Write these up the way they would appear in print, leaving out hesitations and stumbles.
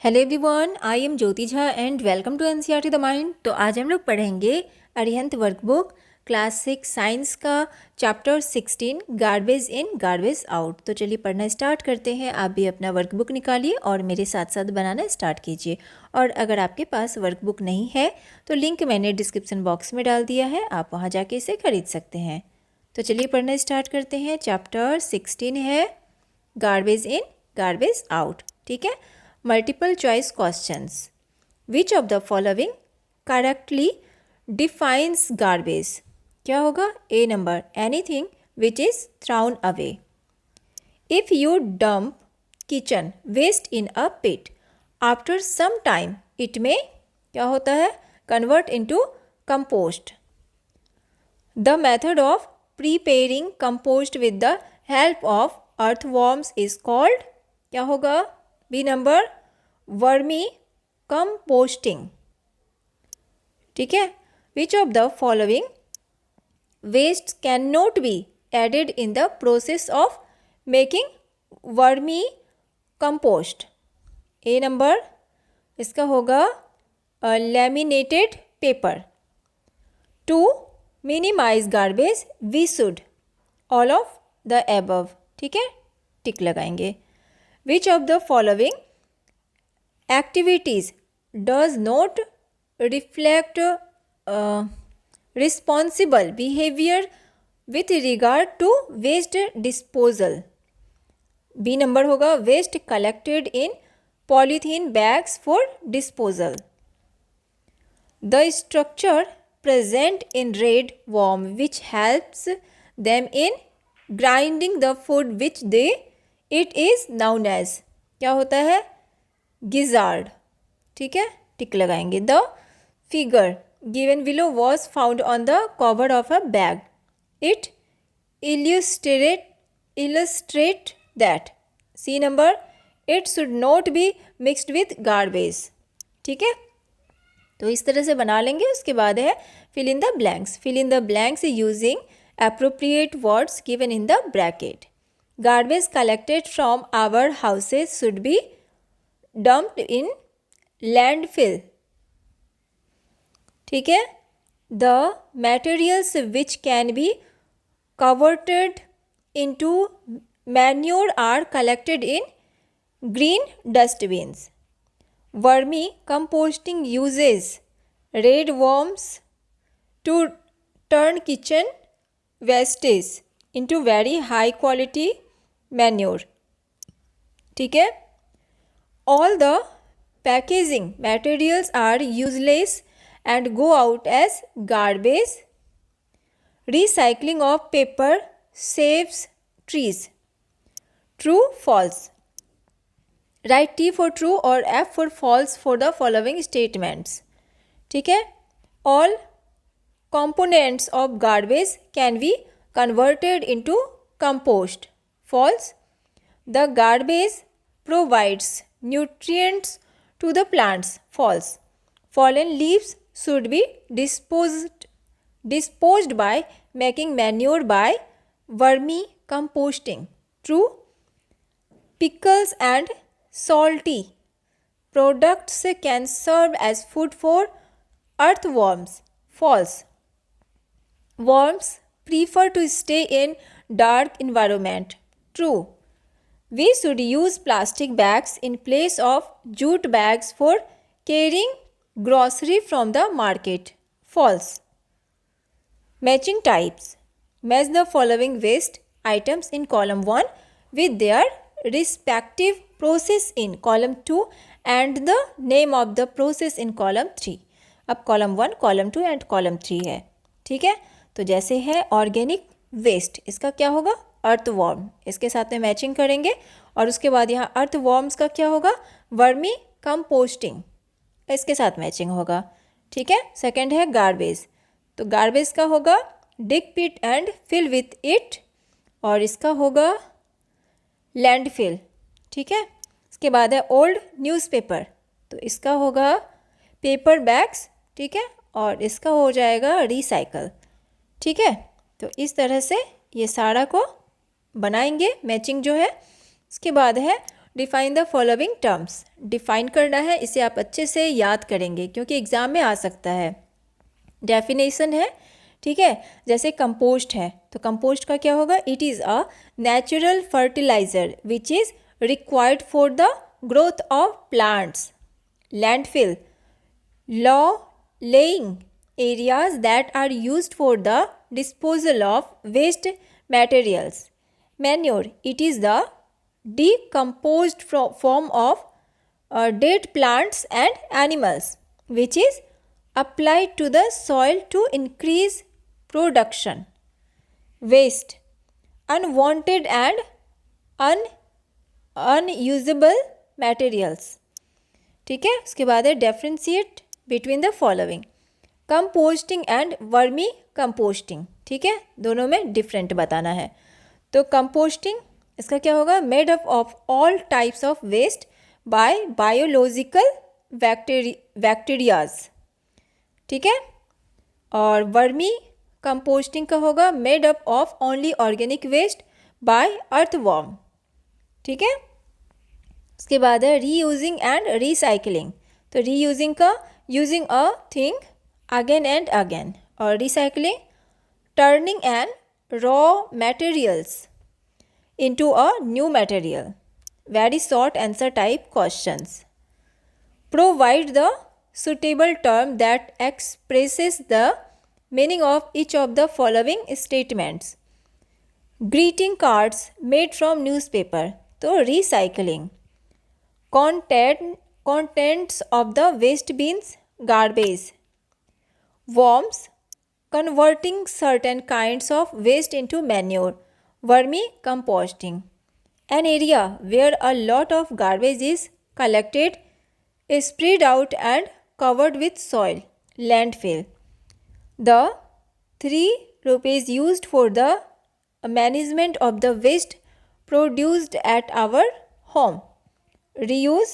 Hello everyone, I am Jyoti Jha and welcome to NCERT the mind. तो आज हम लोग पढ़ेंगे अरिहंत वर्कबुक क्लास 6 साइंस का chapter 16 garbage in garbage out. तो चलिए पढ़ना स्टार्ट करते हैं। आप भी अपना वर्कबुक निकालिए और मेरे साथ साथ बनाना स्टार्ट कीजिए। और अगर आपके पास वर्कबुक नहीं है तो लिंक मैंने डिस्क्रिप्शन बॉक्स में डाल दिया है, आप वहाँ जाके इसे खरीद सकते हैं। तो चलिए पढ़ना स्टार्ट करते हैं। चैप्टर 16 है गार्बेज इन गार्बेज आउट। ठीक है। Multiple choice questions. Which of the following correctly defines garbage? क्या होगा? A number, anything which is thrown away. If you dump kitchen waste in a pit after some time it में क्या होता है? Convert into compost. The method of preparing compost with the help of earthworms is called, क्या होगा? B number, vermi composting. ठीक है। Which of the following waste can not be added in the process of making vermicompost? A number, इसका होगा laminated paper. To minimize garbage we should all of the above. ठीक है, tick लगाएंगे। Which of the following activities does not reflect responsible behavior with regard to waste disposal? B number होगा waste collected in polythene bags for disposal. The structure present in red worm which helps them in grinding the food which they eat is known as, क्या होता है? Gizzard. ठीक है, tick लगाएंगे। The figure given below was found on the cover of a bag. It illustrate that. C number, it should not be mixed with garbage. ठीक है, तो इस तरह से बना लेंगे। उसके बाद है fill in the blanks. Fill in the blanks using appropriate words given in the bracket. Garbage collected from our houses should be dumped in landfill. ठीक है। The materials which can be converted into manure are collected in green dustbins. Vermi composting uses red worms to turn kitchen wastage into very high quality manure. ठीक है। All the packaging materials are useless and go out as garbage. Recycling of paper saves trees. True, false? Write T for true or F for false for the following statements. ठीक है। All components of garbage can be converted into compost. False. The garbage provides nutrients to the plants. False. Fallen leaves should be disposed by making manure by vermi composting. True. Pickles and salty products can serve as food for earthworms. False. Worms prefer to stay in dark environment. True. We should use plastic bags in place of jute bags for carrying grocery from the market. False. Matching types. Match the following waste items in column 1 with their respective process in column 2 and the name of the process in column 3. अब column 1, column 2 and column 3 है। ठीक है, तो जैसे है organic waste, इसका क्या होगा? अर्थवॉर्म। इसके साथ में मैचिंग करेंगे। और उसके बाद यहाँ अर्थवॉर्म्स का क्या होगा? वर्मी कंपोस्टिंग, इसके साथ मैचिंग होगा। ठीक है। सेकंड है गार्बेज। तो गार्बेज का होगा dig pit and fill with it, और इसका होगा लैंडफिल। ठीक है। इसके बाद है ओल्ड न्यूज़पेपर, तो इसका होगा पेपर बैग्स। ठीक है, और इसका हो जाएगा रिसाइकल। ठीक है, तो इस तरह से ये सारा को बनाएंगे मैचिंग जो है। इसके बाद है define the following terms. Define करना है, इसे आप अच्छे से याद करेंगे क्योंकि एग्जाम में आ सकता है। डेफिनेशन है, ठीक है, जैसे कंपोस्ट है तो कंपोस्ट का क्या होगा, it is a natural fertilizer which is required for the growth of plants. Landfill, low laying areas that are used for the disposal of waste materials. Manure, it is the decomposed form of dead plants and animals which is applied to the soil to increase production. Waste, unwanted and unusable materials. ठीक है, उसके बाद है differentiate between the following, composting and vermi composting. ठीक है, दोनों में different बताना है। तो कंपोस्टिंग इसका क्या होगा, made up of all types of waste by biological bacterias. ठीक है, और वर्मी कंपोस्टिंग का होगा made up of only organic waste by earthworm. ठीक है, उसके बाद है रीयूजिंग एंड रिसाइकलिंग। तो रीयूजिंग का using a thing again and again, और recycling turning and raw materials into a new material. Very short answer type questions. Provide the suitable term that expresses the meaning of each of the following statements. Greeting cards made from newspaper, तो recycling. Contents of the waste bins, garbage. Worms, converting certain kinds of waste into manure, vermicomposting. An area where a lot of garbage is collected, spread out and covered with soil, landfill. The 3 rupees used for the management of the waste produced at our home. Reuse,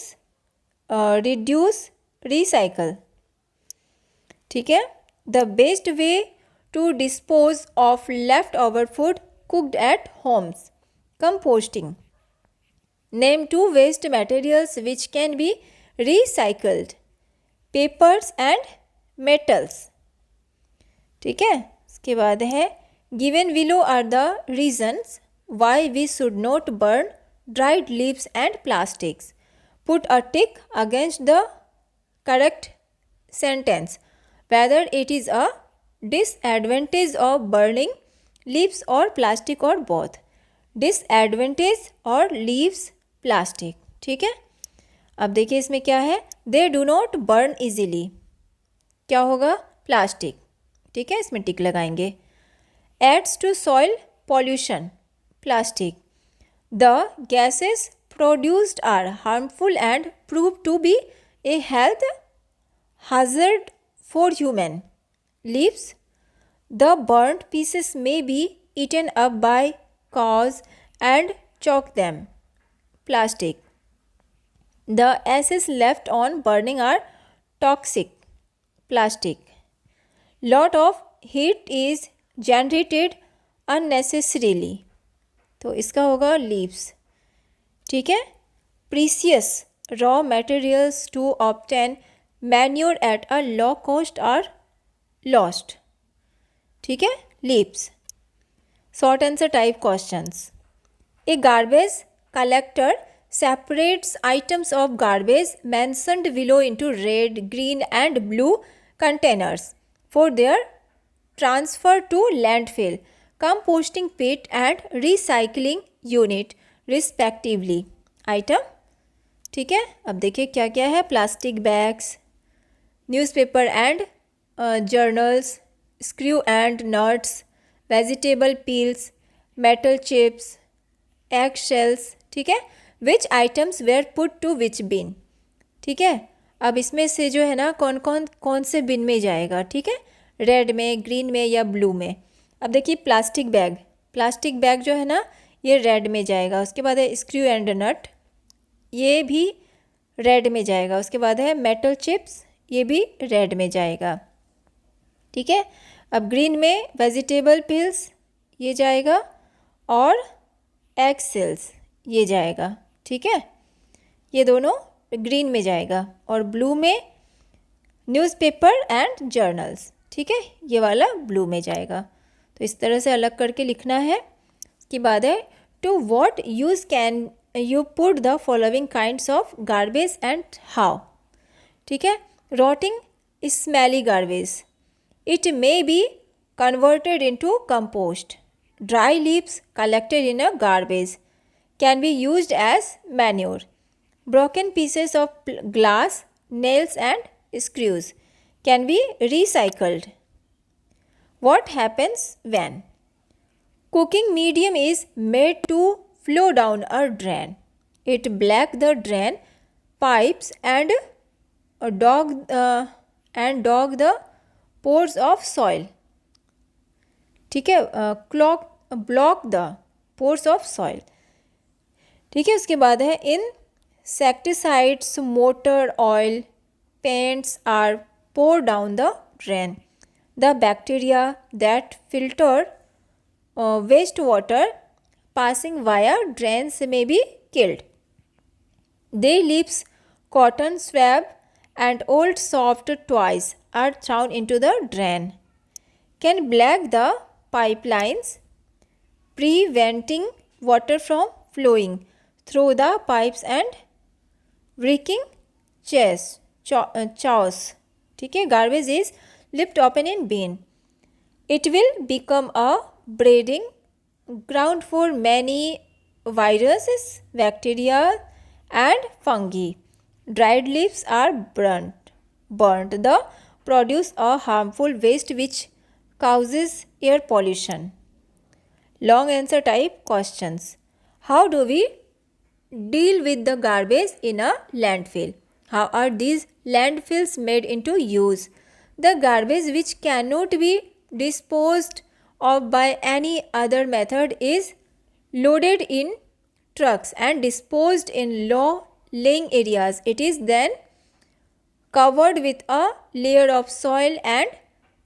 reduce, recycle. ठीक है, the best way to dispose of leftover food cooked at homes. Composting. Name 2 waste materials which can be recycled. Papers and metals. ठीक है, इसके बाद है given below are the reasons why we should not burn dried leaves and plastics. Put a tick against the correct sentence whether it is a disadvantage of burning leaves or plastic or both. Disadvantage or leaves plastic. ठीक है, अब देखिए इसमें क्या है, they do not burn easily, क्या होगा, plastic. ठीक है, इसमें टिक लगाएंगे। Adds to soil pollution, plastic. The gases produced are harmful and prove to be a health hazard for human. Leaves. The burnt pieces may be eaten up by cows and choke them. Plastic. The ashes left on burning are toxic. Plastic. Lot of heat is generated unnecessarily. तो इसका होगा leaves. ठीक है, precious raw materials to obtain manure at a low cost are lost. ठीक है, leaves. Short answer type questions. A garbage collector separates items of garbage mentioned below into red, green and blue containers for their transfer to landfill, composting pit and recycling unit respectively. Item, ठीक है, अब देखिए क्या क्या है, plastic bags, newspaper and journals, screw and nuts, vegetable peels, metal chips, egg shells. ठीक है, विच items where put to विच बिन। ठीक है, अब इसमें से जो है ना कौन से बिन में जाएगा। ठीक है, रेड में, ग्रीन में या ब्लू में। अब देखिए प्लास्टिक बैग जो है ना ये रेड में जाएगा। उसके बाद है स्क्रू एंड नट, ये भी रेड में जाएगा। उसके बाद है मेटल चिप्स, ये भी रेड में जाएगा। ठीक है, अब ग्रीन में वेजिटेबल पिल्स ये जाएगा और एग सेल्स ये जाएगा। ठीक है, ये दोनों ग्रीन में जाएगा, और ब्लू में न्यूज़पेपर एंड जर्नल्स, ठीक है, ये वाला ब्लू में जाएगा। तो इस तरह से अलग करके लिखना है। इसके बाद है two what use can you put the following kinds of garbage and how, ठीक है। Rotting smelly garbage, it may be converted into compost. Dry leaves collected in a garbage can be used as manure. Broken pieces of glass, nails and screws can be recycled. What happens when cooking medium is made to flow down a drain? It blocks the drain pipes and dog the pores of soil, ठीक है, block the pores of soil, ठीक है। उसके बाद है insecticides, motor oil, paints are pour down the drain, the bacteria that filter waste water passing via drains में be killed, they leaves, cotton swab and old soft toys are thrown into the drain, can block the pipelines, preventing water from flowing through the pipes and wreaking chaos, ठीक है। Garbage is left open in bin. It will become a breeding ground for many viruses, bacteria and fungi. Dried leaves are burnt. The produce a harmful waste which causes air pollution. Long answer type questions. How do we deal with the garbage in a landfill? How are these landfills made into use? The garbage which cannot be disposed of by any other method is loaded in trucks and disposed in low-lying areas. It is then covered with a layer of soil and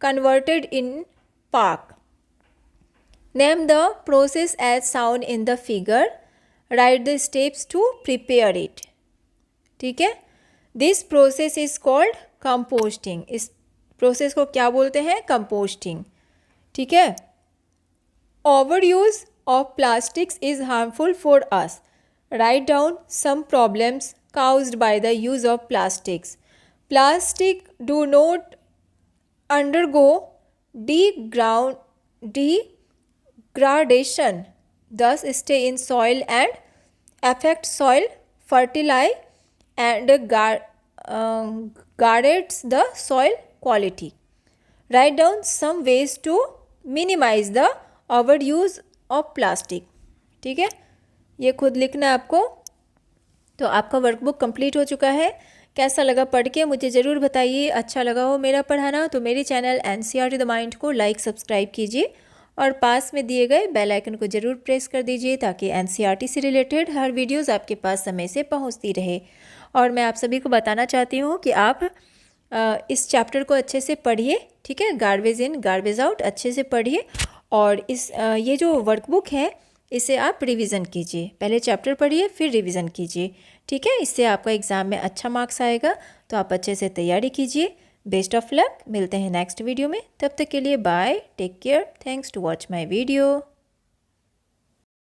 converted in park. Name the process as shown in the figure. Write the steps to prepare it. ठीक है, this process is called composting. इस process को क्या बोलते हैं? Composting, ठीक है। Overuse of plastics is harmful for us. Write down some problems caused by the use of plastics. Plastic do not undergo degradation, thus stay in soil and affect soil fertility and degrades the soil quality. Write down some ways to minimize the overuse of plastic, ठीक है, ये खुद लिखना है आपको। तो आपका workbook complete हो चुका है। कैसा लगा पढ़ के मुझे ज़रूर बताइए। अच्छा लगा हो मेरा पढ़ाना तो मेरे चैनल एनसीईआरटी द माइंड को लाइक सब्सक्राइब कीजिए और पास में दिए गए बेल आइकन को ज़रूर प्रेस कर दीजिए ताकि एनसीईआरटी से रिलेटेड हर वीडियोस आपके पास समय से पहुंचती रहे। और मैं आप सभी को बताना चाहती हूं कि आप इस चैप्टर को अच्छे से पढ़िए, ठीक है, गार्बेज इन गार्बेज आउट अच्छे से पढ़िए। और ये जो वर्कबुक है इसे आप रिवीजन कीजिए, पहले चैप्टर पढ़िए फिर रिवीजन कीजिए, ठीक है। इससे आपका एग्ज़ाम में अच्छा मार्क्स आएगा। तो आप अच्छे से तैयारी कीजिए। Best of luck. मिलते हैं नेक्स्ट वीडियो में, तब तक के लिए bye, take care, thanks to watch my video.